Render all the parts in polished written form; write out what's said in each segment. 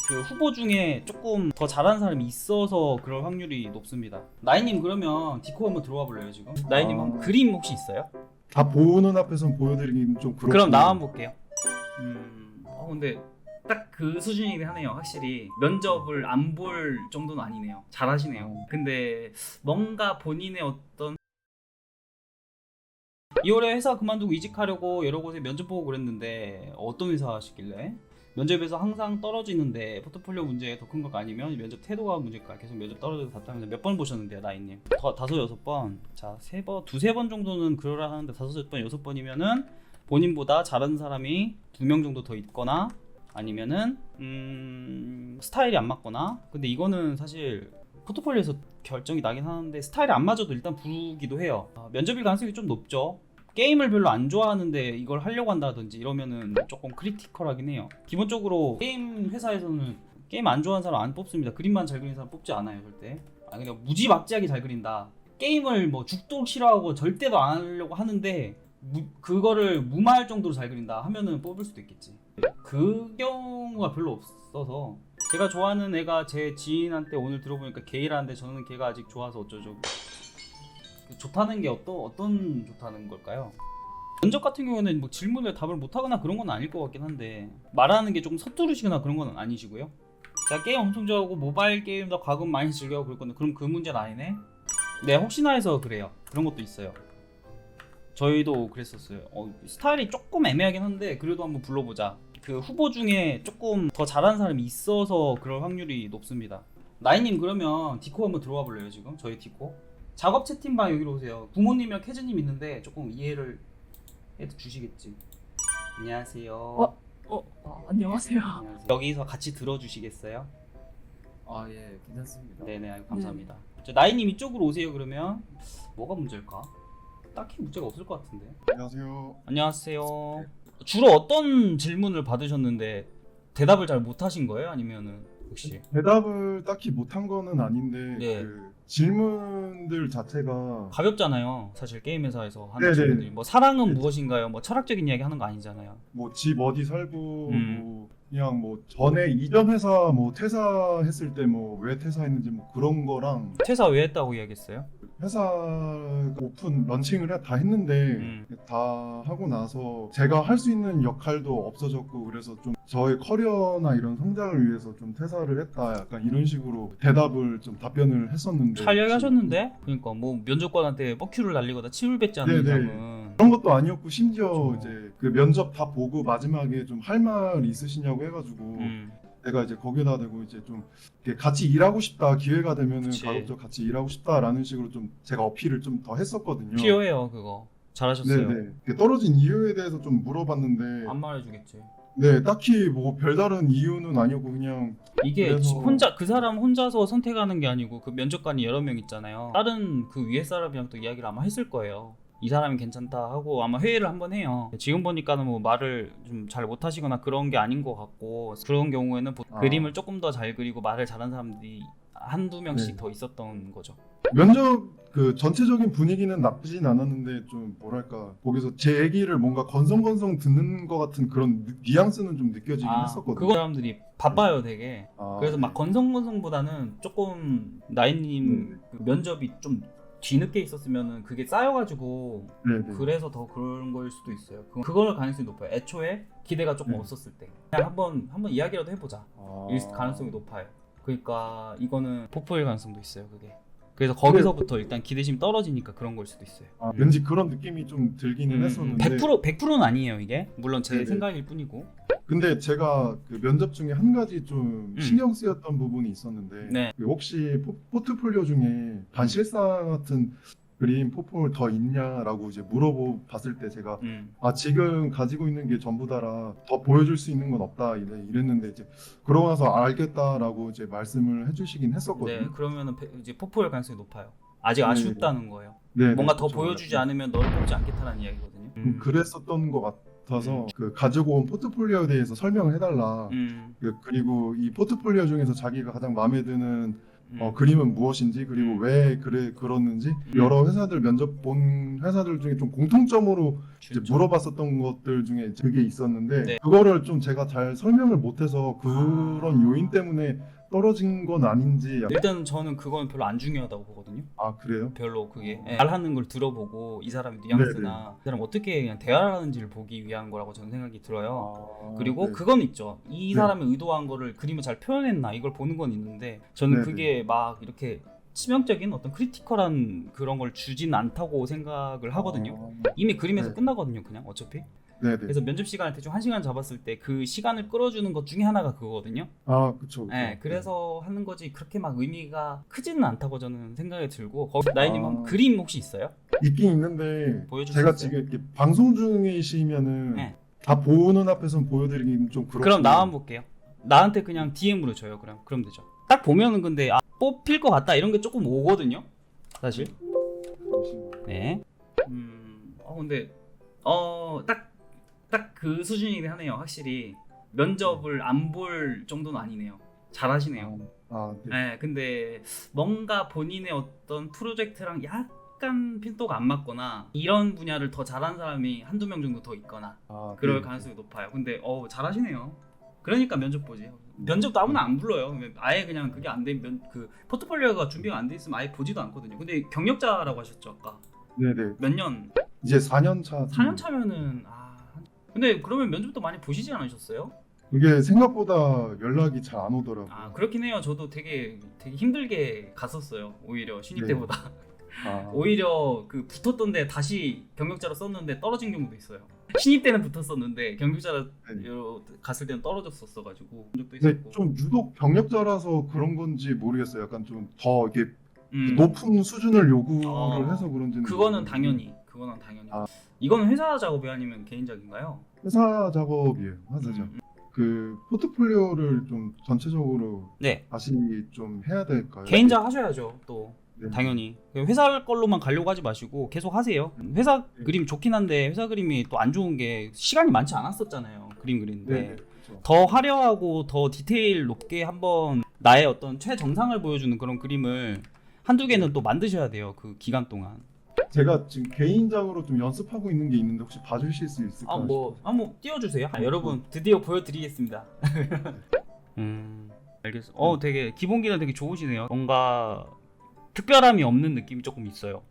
그 후보 중에 조금 더 잘하는 사람이 있어서 그럴 확률이 높습니다. 나이님 그러면 디코 한번 들어와 볼래요 지금? 나이님 한번 그림 혹시 있어요? 다 보는 앞에서는 보여드리긴 좀 그렇고. 그럼 나만 볼게요. 근데 딱 그 수준이긴 하네요. 확실히 면접을 안 볼 정도는 아니네요. 잘하시네요. 근데 뭔가 본인의 어떤 2월에 회사 그만두고 이직하려고 여러 곳에 면접 보고 그랬는데 어떤 회사 하시길래? 면접에서 항상 떨어지는데 포트폴리오 문제 더 큰 거 아니면 면접 태도가 문제일까? 계속 면접 떨어져서 답답하면서 몇 번 보셨는데요, 나이님? 다섯 여섯 번. 자, 두세 번 정도는 그러라 하는데 다섯 번, 여섯 번이면은 본인보다 잘하는 사람이 2명 정도 더 있거나 아니면은 스타일이 안 맞거나. 근데 이거는 사실 포트폴리오에서 결정이 나긴 하는데 스타일이 안 맞아도 일단 부르기도 해요. 면접일 가능성이 좀 높죠. 게임을 별로 안 좋아하는데 이걸 하려고 한다든지 이러면은 조금 크리티컬하긴 해요. 기본적으로 게임 회사에서는 게임 안 좋아하는 사람 안 뽑습니다. 그림만 잘 그리는 사람 뽑지 않아요, 절대. 그냥 무지막지하게 잘 그린다. 게임을 뭐 죽도록 싫어하고 절대도 안 하려고 하는데 그거를 무마할 정도로 잘 그린다 하면은 뽑을 수도 있겠지. 그 경우가 별로 없어서 제가 좋아하는 애가 제 지인한테 오늘 들어보니까 게이라는데 저는 걔가 아직 좋아서 어쩌죠. 좋다는 게 어떤 좋다는 걸까요? 면접 같은 경우는 뭐 질문에 답을 못하거나 그런 건 아닐 것 같긴 한데 말하는 게 조금 서투르시거나 그런 건 아니시고요. 제가 게임 엄청 좋아하고 모바일 게임도 가끔 많이 즐겨하고 그럴 건데 그럼 그 문제는 아니네? 네, 혹시나 해서 그래요. 그런 것도 있어요. 저희도 그랬었어요. 스타일이 조금 애매하긴 한데 그래도 한번 불러보자. 그 후보 중에 조금 더 잘하는 사람이 있어서 그럴 확률이 높습니다. 나이님 그러면 디코 한번 들어와 볼래요 지금? 저희 디코? 작업 채팅방 여기로 오세요. 부모님이랑 캐즈님 있는데 조금 이해를 해주시겠지. 안녕하세요. 안녕하세요. 안녕하세요. 여기서 같이 들어주시겠어요? 예, 괜찮습니다. 네네, 아이고, 감사합니다. 나이님 이쪽으로 오세요. 그러면 뭐가 문제일까? 딱히 문제가 없을 것 같은데. 안녕하세요. 안녕하세요. 주로 어떤 질문을 받으셨는데 대답을 잘 못하신 거예요? 아니면은 혹시? 대답을 딱히 못한 거는 아닌데 네. 그 질문들 자체가 가볍잖아요. 사실 게임 회사에서 하는 네네. 질문들이 뭐 사랑은 네. 무엇인가요? 뭐 철학적인 이야기 하는 거 아니잖아요. 뭐 집 어디 살고 음. 뭐 그냥 뭐 전에 이전 회사 뭐 퇴사했을 때 뭐 왜 퇴사했는지 뭐 그런 거랑 퇴사 왜 했다고 이야기했어요? 회사 오픈 런칭을 다 했는데 다 하고 나서 제가 할 수 있는 역할도 없어졌고 그래서 좀 저의 커리어나 이런 성장을 위해서 좀 퇴사를 했다 약간 이런 식으로 대답을 좀 답변을 했었는데 잘 이야기하셨는데? 그러니까 뭐 면접관한테 뻑큐를 날리거나 침을 뱉지 않는 네네. 이상은 그런 것도 아니었고 심지어 그렇죠. 이제 그 면접 다 보고 마지막에 좀 할 말 있으시냐고 해가지고 내가 이제 거기다 대고 이제 좀 이렇게 같이 일하고 싶다 기회가 되면은 그치. 가급적 같이 일하고 싶다라는 식으로 좀 제가 어필을 좀 더 했었거든요. 필요해요 그거. 잘하셨어요. 네네. 이렇게 떨어진 이유에 대해서 좀 물어봤는데 안 말해주겠지. 네 딱히 뭐 별다른 이유는 아니었고 그냥 이게 그래서- 혼자 그 사람 혼자서 선택하는 게 아니고 그 면접관이 여러 명 있잖아요. 다른 그 위에 사람이랑 또 이야기를 아마 했을 거예요. 이 사람이 괜찮다 하고 아마 회의를 한번 해요. 지금 보니까는 뭐 말을 좀 잘 못하시거나 그런 게 아닌 것 같고 그런 경우에는 그림을 조금 더 잘 그리고 말을 잘하는 사람들이 한두 명씩 네. 더 있었던 거죠. 면접 그 전체적인 분위기는 나쁘진 않았는데 좀 뭐랄까 거기서 제 얘기를 뭔가 건성건성 듣는 것 같은 그런 뉘앙스는 좀 느껴지긴 했었거든요. 그거 사람들이 바빠요 되게. 그래서 네. 막 건성건성보다는 조금 나이님 그 면접이 좀 뒤늦게 있었으면은 그게 쌓여가지고 네네. 그래서 더 그런 거일 수도 있어요. 그걸 가능성이 높아요. 애초에 기대가 조금 네. 없었을 때 그냥 한번 이야기라도 해보자. 일 아. 가능성이 높아요. 그러니까 이거는 폭포일 가능성도 있어요. 그게. 그래서 거기서부터 일단 기대심이 떨어지니까 그런 걸 수도 있어요. 왠지 그런 느낌이 좀 들기는 했었는데 100%는 아니에요 이게. 물론 제 네네. 생각일 뿐이고. 근데 제가 그 면접 중에 한 가지 좀 신경 쓰였던 부분이 있었는데 네. 그 혹시 포트폴리오 중에 반실사 같은 그림 포폴 더 있냐라고 이제 물어봤을 때 제가 지금 가지고 있는 게 전부다라 더 보여줄 수 있는 건 없다 이랬는데 이제 그러고 나서 알겠다라고 이제 말씀을 해주시긴 했었거든요. 네, 그러면은 이제 폭포일 가능성이 높아요. 아직 네. 아쉽다는 거예요. 네, 뭔가 더 그렇죠. 보여주지 않으면 너를 뽑지 않겠다는 이야기거든요. 그랬었던 것 같아서 그 가지고 온 포트폴리오에 대해서 설명을 해달라. 그리고 이 포트폴리오 중에서 자기가 가장 마음에 드는 그림은 무엇인지 그리고 왜 그랬는지 여러 회사들 면접 본 회사들 중에 좀 공통점으로 이제 물어봤었던 것들 중에 그게 있었는데 네. 그거를 좀 제가 잘 설명을 못해서 그런 요인 때문에 떨어진 건 아닌지 일단 저는 그건 별로 안 중요하다고 보거든요. 아 그래요? 별로 그게 말하는 걸 들어보고 이 사람의 뉘앙스나 이 사람 어떻게 그냥 대화를 하는지를 보기 위한 거라고 저는 생각이 들어요. 그리고 네. 그건 있죠. 이 네. 사람이 의도한 거를 그림을 잘 표현했나 이걸 보는 건 있는데 저는 네, 그게 막 이렇게 치명적인 어떤 크리티컬한 그런 걸 주진 않다고 생각을 하거든요. 이미 그림에서 네. 끝나거든요, 그냥 어차피. 네네. 그래서 면접 시간을 대충 1시간 잡았을 때 그 시간을 끌어주는 것 중에 하나가 그거거든요. 아 그쵸. 네, 그래서 하는 거지 그렇게 막 의미가 크지는 않다고 저는 생각이 들고. 거기 나이님 그림 혹시 있어요? 있긴 있는데 보여줄 제가 수 있어요? 지금 이렇게 방송 중이시면은 네. 다 보는 앞에서는 보여드리긴 좀 그렇고. 그럼 나만 볼게요. 나한테 그냥 DM으로 줘요. 그럼 되죠. 딱 보면은 근데 뽑힐 것 같다 이런 게 조금 오거든요. 사실. 네. 근데 딱 그 수준이긴 하네요. 확실히 면접을 안 볼 정도는 아니네요. 잘하시네요. 네. 네, 근데 뭔가 본인의 어떤 프로젝트랑 약간 필도가 안 맞거나 이런 분야를 더 잘하는 사람이 한두 명 정도 더 있거나 그럴 네. 가능성이 높아요. 근데 잘하시네요. 그러니까 면접 보지. 면접도 아무나 안 불러요. 아예 그냥 그게 안 되면 그 포트폴리오가 준비가 안 돼 있으면 아예 보지도 않거든요. 근데 경력자라고 하셨죠 아까. 네네. 몇 년? 이제 4년 차. 4년 차면은 근데 그러면 면접도 많이 보시지 않으셨어요? 이게 생각보다 연락이 잘 안 오더라고요. 그렇긴 해요. 저도 되게 힘들게 갔었어요. 오히려 신입 네. 때보다. 오히려 그 붙었던데 다시 경력자로 썼는데 떨어진 경우도 있어요. 신입 때는 붙었었는데 경력자로 갔을 때는 떨어졌었어가지고 적도 근데 있었고. 좀 유독 경력자라서 그런 건지 모르겠어요. 약간 좀 더 이게 음. 높은 수준을 요구를 해서 그런지는. 그거는 모르겠는데. 당연히. 이거는 회사 작업이 아니면 개인적인가요? 회사 작업이에요. 회사죠. 그 포트폴리오를 좀 전체적으로 네. 다시 좀 해야 될까요? 개인작 하셔야죠. 또 네. 당연히 회사 걸로만 가려고 하지 마시고 계속 하세요. 회사 그림 좋긴 한데 회사 그림이 또 안 좋은 게 시간이 많지 않았었잖아요. 그림 그리는데. 네. 그렇죠. 더 화려하고 더 디테일 높게 한번 나의 어떤 최정상을 보여주는 그런 그림을 한두 개는 또 만드셔야 돼요. 그 기간 동안. 제가 지금 개인적으로 좀 연습하고 있는 게 있는데 혹시 봐주실 수 있을까요? 한번 띄워주세요. 여러분 드디어 보여드리겠습니다. 알겠어. 되게 기본기는 되게 좋으시네요. 뭔가 특별함이 없는 느낌이 조금 있어요.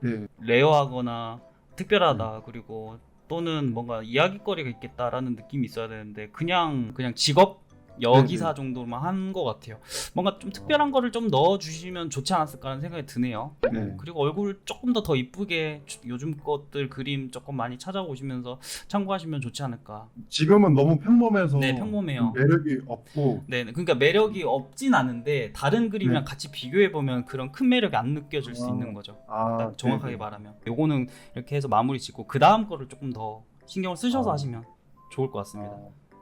네. 레어하거나 특별하다. 그리고 또는 뭔가 이야기거리가 있겠다라는 느낌이 있어야 되는데 그냥 직업 여기사 정도만 한 것 같아요. 뭔가 좀 특별한 거를 좀 넣어주시면 좋지 않았을까 하는 생각이 드네요. 네. 그리고 얼굴 조금 더 이쁘게 요즘 것들 그림 조금 많이 찾아오시면서 참고하시면 좋지 않을까. 지금은 너무 평범해서 네, 평범해요. 매력이 없고. 네, 그러니까 매력이 없진 않은데 다른 그림이랑 같이 비교해 보면 그런 큰 매력이 안 느껴질 수 있는 거죠. 정확하게 말하면. 요거는 이렇게 해서 마무리 짓고 그 다음 거를 조금 더 신경을 쓰셔서 하시면 좋을 것 같습니다.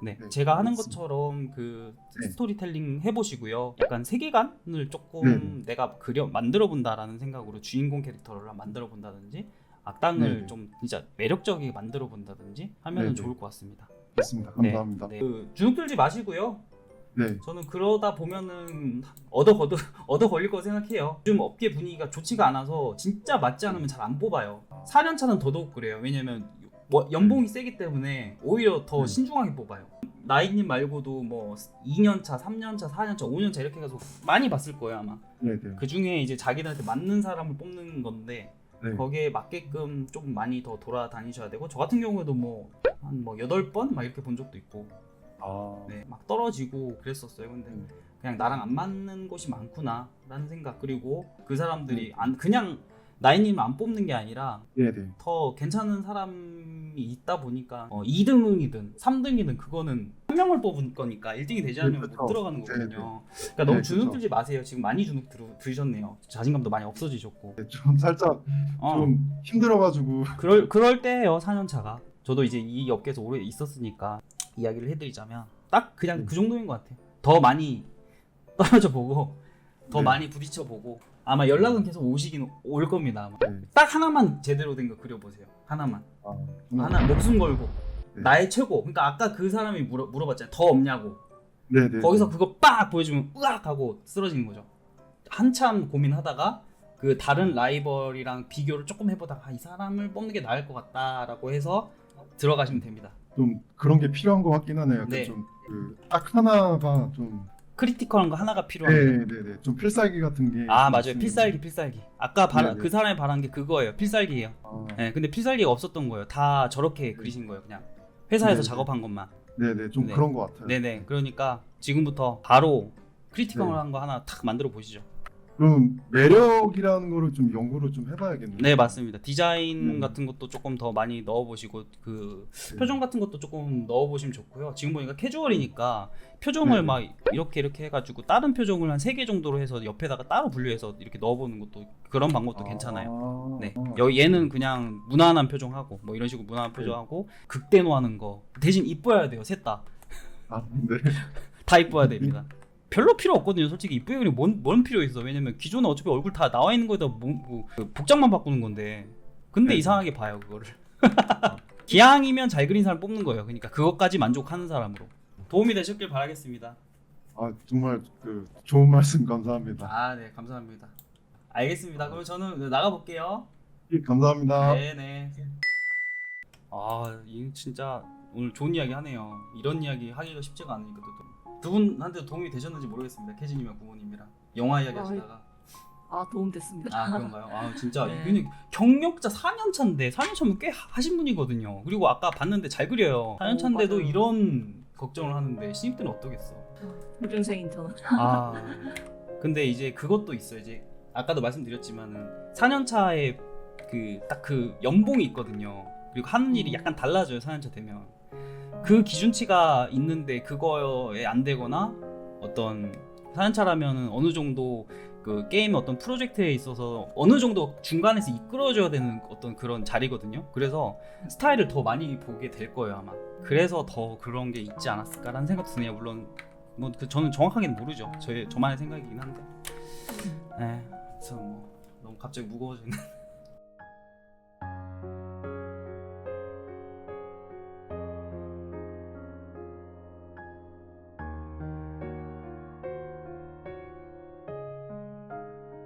네, 제가 하는 것처럼 그 스토리텔링 해보시고요. 약간 세계관을 조금 내가 만들어 본다라는 생각으로 주인공 캐릭터를 만들어 본다든지 악당을 좀 진짜 매력적이게 만들어 본다든지 하면 좋을 것 같습니다. 맞습니다. 감사합니다. 주눅 들지 마시고요. 네. 저는 그러다 보면은 얻어 걸릴 거 생각해요. 요즘 업계 분위기가 좋지가 않아서 진짜 맞지 않으면 잘 안 뽑아요. 4년 차는 더더욱 그래요. 왜냐면 연봉이 세기 때문에 오히려 더 신중하게 뽑아요. 나이님 말고도 2년차, 3년차, 4년차, 5년차 이렇게 가서 많이 봤을 거예요 아마. 그 중에 이제 자기들한테 맞는 사람을 뽑는 건데 거기에 맞게끔 좀 많이 더 돌아다니셔야 되고, 저 같은 경우에도 한 8번 막 이렇게 본 적도 있고 막 떨어지고 그랬었어요. 근데 그냥 나랑 안 맞는 곳이 많구나 라는 생각. 그리고 그 사람들이 그냥 나이님 안 뽑는 게 아니라 더 괜찮은 사람이 있다 보니까 2등이든 3등이든 그거는 한 명을 뽑은 거니까 1등이 되지 않으면 못 들어가는 거거든요. 그러니까 너무 주눅 들지 마세요. 지금 많이 주눅 들으셨네요. 자신감도 많이 없어지셨고. 좀 살짝 좀 힘들어가지고. 그럴 때예요 4년차가. 저도 이제 이 업계에서 오래 있었으니까 이야기를 해드리자면 딱 그냥 그 정도인 것 같아요. 더 많이 떨어져 보고 더 많이 부딪혀 보고 아마 연락은 계속 올 겁니다. 아마. 딱 하나만 제대로 된 거 그려보세요. 하나만. 하나 목숨 걸고 나의 최고. 그러니까 아까 그 사람이 물어봤잖아요. 더 없냐고. 거기서 그거 빡 보여주면 으악 하고 쓰러지는 거죠. 한참 고민하다가 그 다른 라이벌이랑 비교를 조금 해보다가 이 사람을 뽑는 게 나을 것 같다라고 해서 들어가시면 됩니다. 좀 그런 게 필요한 것 같긴 하네요. 약간 네. 좀 딱 하나가 좀 크리티컬한 거 하나가 필요합니다. 네네네 좀 필살기 같은 게 아 좀 맞아요. 있으면- 필살기. 아까 네네. 그 사람이 바란 게 그거예요. 필살기예요. 아, 네, 근데 필살기가 없었던 거예요. 다 저렇게 그리신 거예요. 그냥 회사에서 네네. 작업한 것만. 네네 좀 네. 그런 것 같아요. 네네. 그러니까 지금부터 바로 크리티컬한 네. 거 하나 탁 만들어 보시죠. 그럼 매력이라는 거를 좀 연구를 좀 해봐야겠네요. 네 맞습니다. 디자인 네. 같은 것도 조금 더 많이 넣어보시고 그 네. 표정 같은 것도 조금 넣어보시면 좋고요. 지금 보니까 캐주얼이니까 표정을 네. 막 이렇게 해가지고 다른 표정을 한 3개 정도로 해서 옆에다가 따로 분류해서 이렇게 넣어보는 것도 그런 방법도 괜찮아요. 네, 얘는 그냥 무난한 표정하고 뭐 이런 식으로 무난한 네. 표정하고 극대노하는 거 대신 이뻐야 돼요. 셋 다 네. 다 이뻐야 됩니다. 별로 필요 없거든요. 솔직히 이쁘게 그리고 뭔 필요 있어. 왜냐면 기존에 어차피 얼굴 다 나와 있는 거에다 그 복장만 바꾸는 건데. 근데 네. 이상하게 봐요 그거를. 기왕이면 잘 그린 사람 뽑는 거예요. 그러니까 그것까지 만족하는 사람으로. 도움이 되셨길 바라겠습니다. 아 정말 그 좋은 말씀 감사합니다. 아, 네, 감사합니다. 알겠습니다. 그럼 저는 나가 볼게요. 감사합니다. 네네. 아, 이 진짜 오늘 좋은 이야기 하네요. 이런 이야기 하기가 쉽지가 않으니까 또. 두 분한테 도움이 되셨는지 모르겠습니다. 캐지님이랑 부모님이랑 영화 이야기 하시다가. 도움됐습니다. 아 그런가요? 아 진짜 네. 이분이 경력자 4년 차인데 4년 차면 꽤 하신 분이거든요. 그리고 아까 봤는데 잘 그려요. 4년 차인데도 맞아요. 이런 걱정을 하는데 신입 때는 어떠겠어? 고등생인 저는. 아 근데 이제 그것도 있어요. 이제 아까도 말씀드렸지만은 4년 차에 그 딱 그 연봉이 있거든요. 그리고 하는 일이 약간 달라져요. 4년 차 되면 그 기준치가 있는데 그거에 안 되거나 어떤 4년 차라면은 어느 정도 그 게임의 어떤 프로젝트에 있어서 어느 정도 중간에서 이끌어줘야 되는 어떤 그런 자리거든요. 그래서 스타일을 더 많이 보게 될 거예요 아마. 그래서 더 그런 게 있지 않았을까라는 생각도 드네요. 물론 뭐 저는 정확하게는 모르죠. 저만의 생각이긴 한데. 네, 그래서 뭐 너무 갑자기 무거워지는.